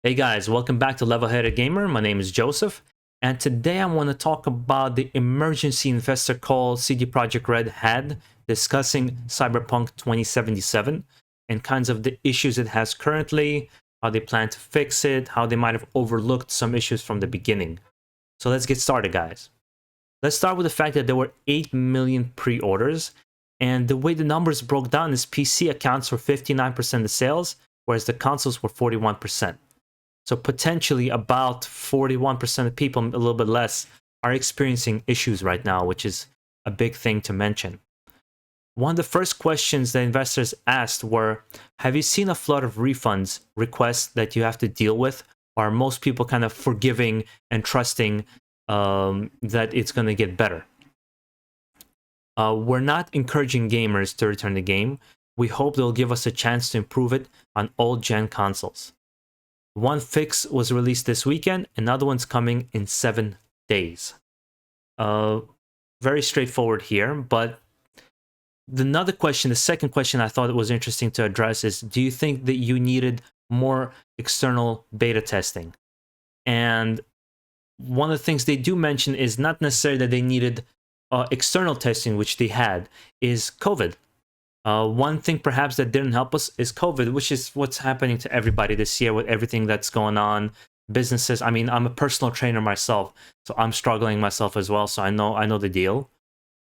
Hey guys, welcome back to Level Headed Gamer. My name is Joseph, and today I want to talk about the emergency investor call CD Projekt Red had discussing Cyberpunk 2077 and kinds of the issues it has currently, how they plan to fix it, how they might have overlooked some issues from the beginning. So let's get started, guys. Let's start with the fact that there were 8 million pre-orders, and the way the numbers broke down is PC accounts for 59% of sales, whereas the consoles were 41%. So potentially about 41% of people, a little bit less, are experiencing issues right now, which is a big thing to mention. One of the first questions that investors asked were, have you seen a flood of refunds requests that you have to deal with? Or are most people kind of forgiving and trusting that it's going to get better? We're not encouraging gamers to return the game. We hope they'll give us a chance to improve it on old-gen consoles. One fix was released this weekend, another one's coming in 7 days. Very straightforward here, but the second question I thought it was interesting to address is, do you think that you needed more external beta testing? And one of the things they do mention is not necessarily that they needed external testing, which they had, is COVID. One thing perhaps that didn't help us is COVID, which is what's happening to everybody this year with everything that's going on. Businesses, I mean, I'm a personal trainer myself, so I'm struggling myself as well, so I know the deal.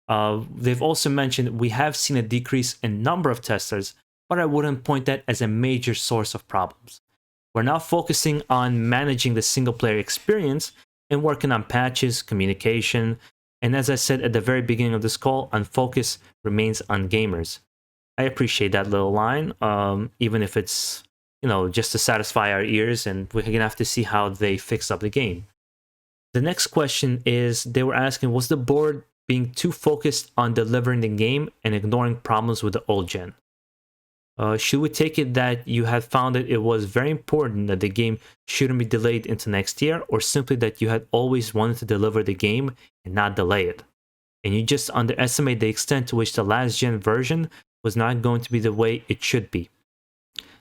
They've also mentioned we have seen a decrease in number of testers, but I wouldn't point that as a major source of problems. We're now focusing on managing the single player experience and working on patches, communication, and as I said at the very beginning of this call, our focus remains on gamers. I appreciate that little line, even if it's, just to satisfy our ears, and we're gonna have to see how they fix up the game. The next question is, they were asking, was the board being too focused on delivering the game and ignoring problems with the old gen? Should we take it that you had found that it was very important that the game shouldn't be delayed into next year, or simply that you had always wanted to deliver the game and not delay it? And you just underestimate the extent to which the last gen version was not going to be the way it should be.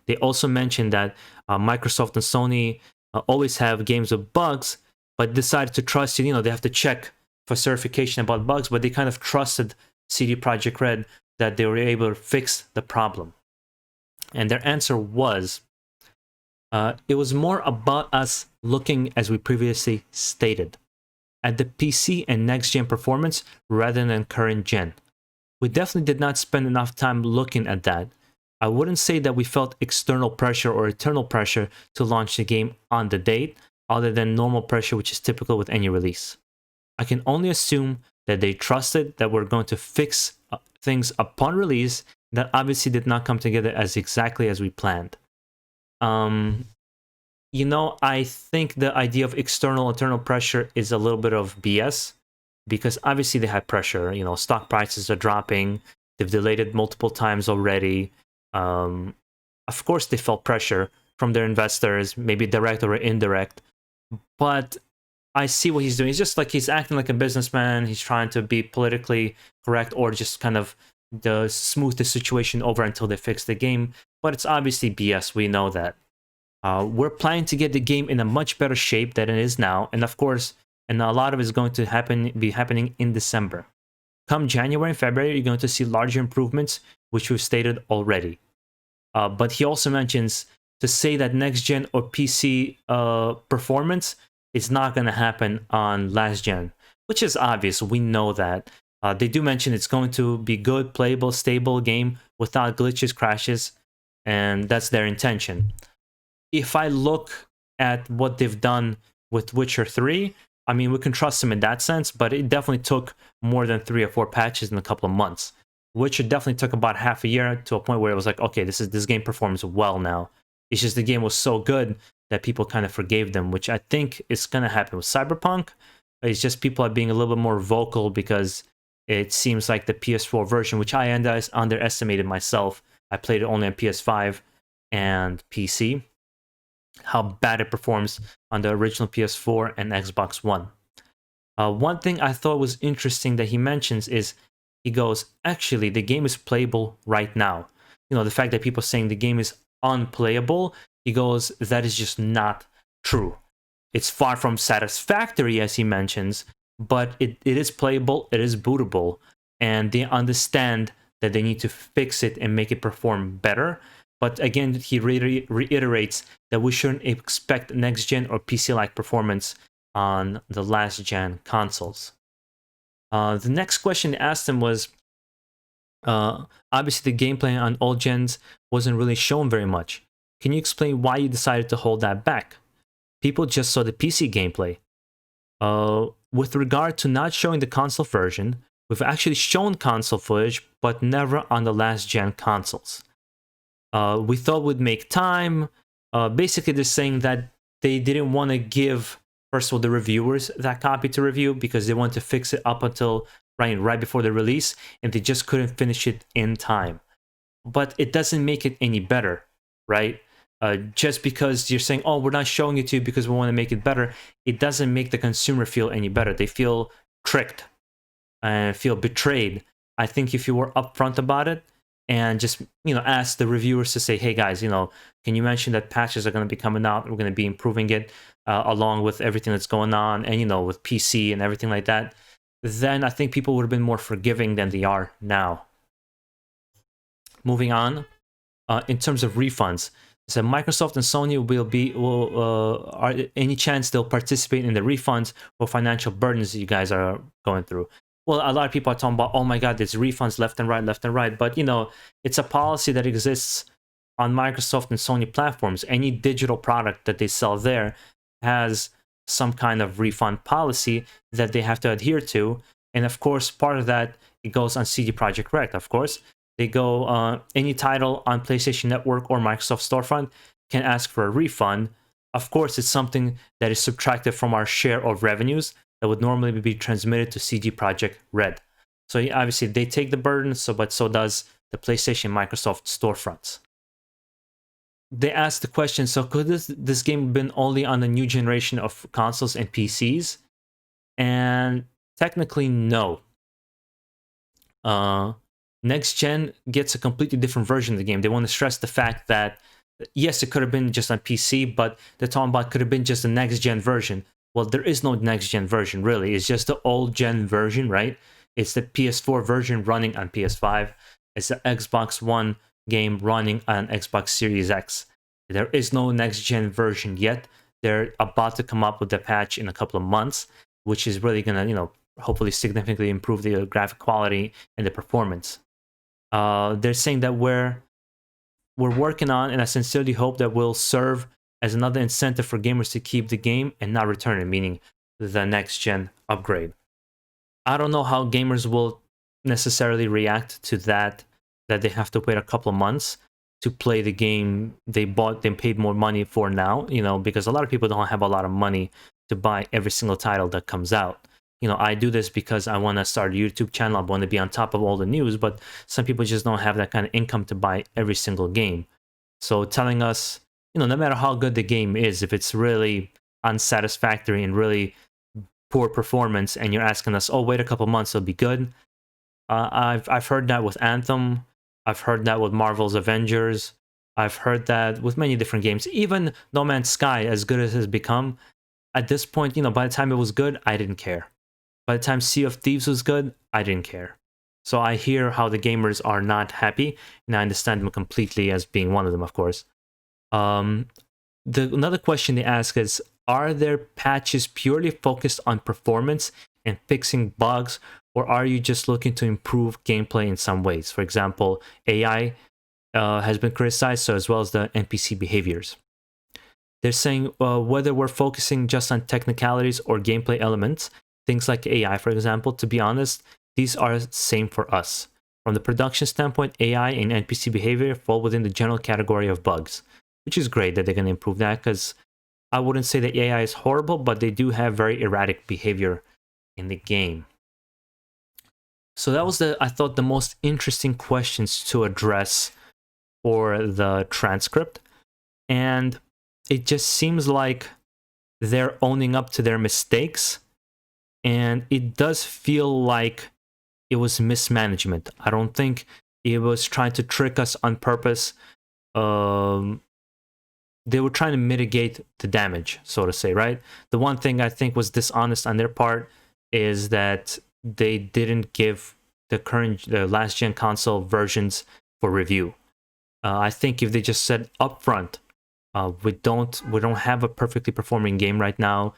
They also mentioned that Microsoft and Sony always have games with bugs, but decided to trust you. They have to check for certification about bugs, but they kind of trusted CD Projekt Red that they were able to fix the problem. And their answer was, it was more about us looking, as we previously stated, at the PC and next-gen performance rather than current gen. We definitely did not spend enough time looking at that. I wouldn't say that we felt external pressure or internal pressure to launch the game on the date, other than normal pressure, which is typical with any release. I can only assume that they trusted that we're going to fix things upon release that obviously did not come together as exactly as we planned. I think the idea of internal pressure is a little bit of BS, because obviously they had pressure. Stock prices are dropping. They've delayed it multiple times already. Of course, they felt pressure from their investors, maybe direct or indirect. But I see what he's doing. He's just like, he's acting like a businessman. He's trying to be politically correct, or just kind of smooth the situation over until they fix the game. But it's obviously BS. We know that. We're planning to get the game in a much better shape than it is now. And of course, and a lot of it is going to be happening in December. Come January and February, you're going to see larger improvements, which we've stated already. But he also mentions to say that next gen or PC performance is not going to happen on last gen, which is obvious. We know that. They do mention it's going to be good, playable, stable game without glitches, crashes, and that's their intention. If I look at what they've done with Witcher 3, I mean, we can trust them in that sense, but it definitely took more than 3 or 4 patches in a couple of months. Witcher definitely took about half a year to a point where it was like, okay, this game performs well now. It's just the game was so good that people kind of forgave them, which I think is going to happen with Cyberpunk. It's just people are being a little bit more vocal because it seems like the PS4 version, which I underestimated myself. I played it only on PS5 and PC. How bad it performs on the original PS4 and Xbox One. One thing I thought was interesting that he mentions is, he goes, actually, the game is playable right now. The fact that people are saying the game is unplayable He goes, that is just not true. It's far from satisfactory, as he mentions, but it is playable, it is bootable, and they understand that they need to fix it and make it perform better. But again, he reiterates that we shouldn't expect next-gen or PC-like performance on the last-gen consoles. The next question asked him was, obviously the gameplay on old gens wasn't really shown very much. Can you explain why you decided to hold that back? People just saw the PC gameplay. With regard to not showing the console version, we've actually shown console footage, but never on the last-gen consoles. We thought we'd make time. Basically, they're saying that they didn't want to give, first of all, the reviewers that copy to review because they wanted to fix it up until right before the release, and they just couldn't finish it in time. But it doesn't make it any better, right? Just because you're saying, oh, we're not showing it to you because we want to make it better, it doesn't make the consumer feel any better. They feel tricked and feel betrayed. I think if you were upfront about it and just, ask the reviewers to say, hey guys, can you mention that patches are going to be coming out? We're going to be improving it along with everything that's going on, and, with PC and everything like that. Then I think people would have been more forgiving than they are now. Moving on, in terms of refunds, so Microsoft and Sony are any chance they'll participate in the refunds or financial burdens that you guys are going through? Well, a lot of people are talking about, oh my god, there's refunds left and right, but it's a policy that exists on Microsoft and Sony platforms. Any digital product that they sell there has some kind of refund policy that they have to adhere to, and of course, part of that, it goes on CD Projekt Red, of course. They go, any title on PlayStation Network or Microsoft Storefront can ask for a refund. Of course, it's something that is subtracted from our share of revenues that would normally be transmitted to CD Projekt Red. So obviously, they take the burden, but so does the PlayStation Microsoft storefronts. They asked the question, so could this game have been only on the new generation of consoles and PCs? And technically, no. Next Gen gets a completely different version of the game. They want to stress the fact that, yes, it could have been just on PC, but they're talking about could have been just the Next Gen version. Well, there is no Next Gen version, really. It's just the old Gen version, right? It's the PS4 version running on PS5. It's the Xbox One game running on Xbox Series X. There is no Next Gen version yet. They're about to come up with a patch in a couple of months, which is really going to, hopefully significantly improve the graphic quality and the performance. They're saying that we're working on, and I sincerely hope that will serve as another incentive for gamers to keep the game and not return it, meaning the next gen upgrade. I don't know how gamers will necessarily react to that they have to wait a couple of months to play the game they paid more money for now, because a lot of people don't have a lot of money to buy every single title that comes out. I do this because I want to start a YouTube channel. I want to be on top of all the news, but some people just don't have that kind of income to buy every single game. So telling us, no matter how good the game is, if it's really unsatisfactory and really poor performance, and you're asking us, oh, wait a couple months, it'll be good. I've heard that with Anthem. I've heard that with Marvel's Avengers. I've heard that with many different games. Even No Man's Sky, as good as it has become, at this point, by the time it was good, I didn't care. By the time Sea of Thieves was good, I didn't care. So I hear how the gamers are not happy, and I understand them completely as being one of them, of course. Another question they ask is, are there patches purely focused on performance and fixing bugs, or are you just looking to improve gameplay in some ways? For example, AI has been criticized, so as well as the NPC behaviors. They're saying whether we're focusing just on technicalities or gameplay elements, things like AI, for example, to be honest, these are the same for us. From the production standpoint, AI and NPC behavior fall within the general category of bugs, which is great that they're going to improve that, because I wouldn't say that AI is horrible, but they do have very erratic behavior in the game. So that was I thought, the most interesting questions to address for the transcript. And it just seems like they're owning up to their mistakes. And it does feel like it was mismanagement. I don't think it was trying to trick us on purpose. they were trying to mitigate the damage, so to say, right? The one thing I think was dishonest on their part is that they didn't give the last gen console versions for review. I think if they just said upfront, we don't have a perfectly performing game right now.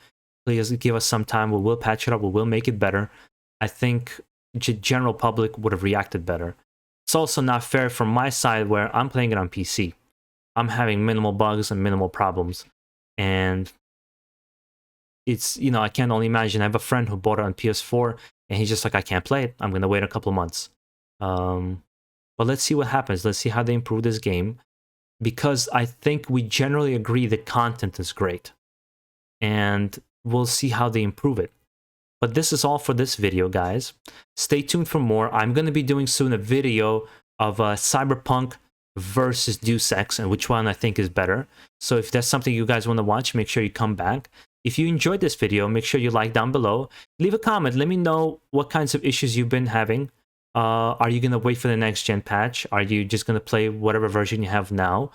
Please give us some time. We will patch it up. We will make it better. I think general public would have reacted better. It's also not fair from my side where I'm playing it on PC. I'm having minimal bugs and minimal problems. And it's, you know, I can't only imagine. I have a friend who bought it on PS4 and he's just like, I can't play it. I'm going to wait a couple of months. But let's see what happens. Let's see how they improve this game. Because I think we generally agree that content is great. And we'll see how they improve it. But this is all for this video, guys. Stay tuned for more. I'm going to be doing soon a video of Cyberpunk versus Deus Ex and which one I think is better. So if that's something you guys want to watch, make sure you come back. If you enjoyed this video, make sure you like down below. Leave a comment. Let me know what kinds of issues you've been having. Are you going to wait for the next gen patch? Are you just going to play whatever version you have now?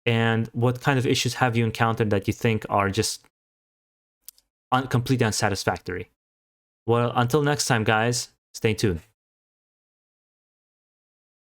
And what kind of issues have you encountered that you think are just completely unsatisfactory? Well, until next time, guys, stay tuned.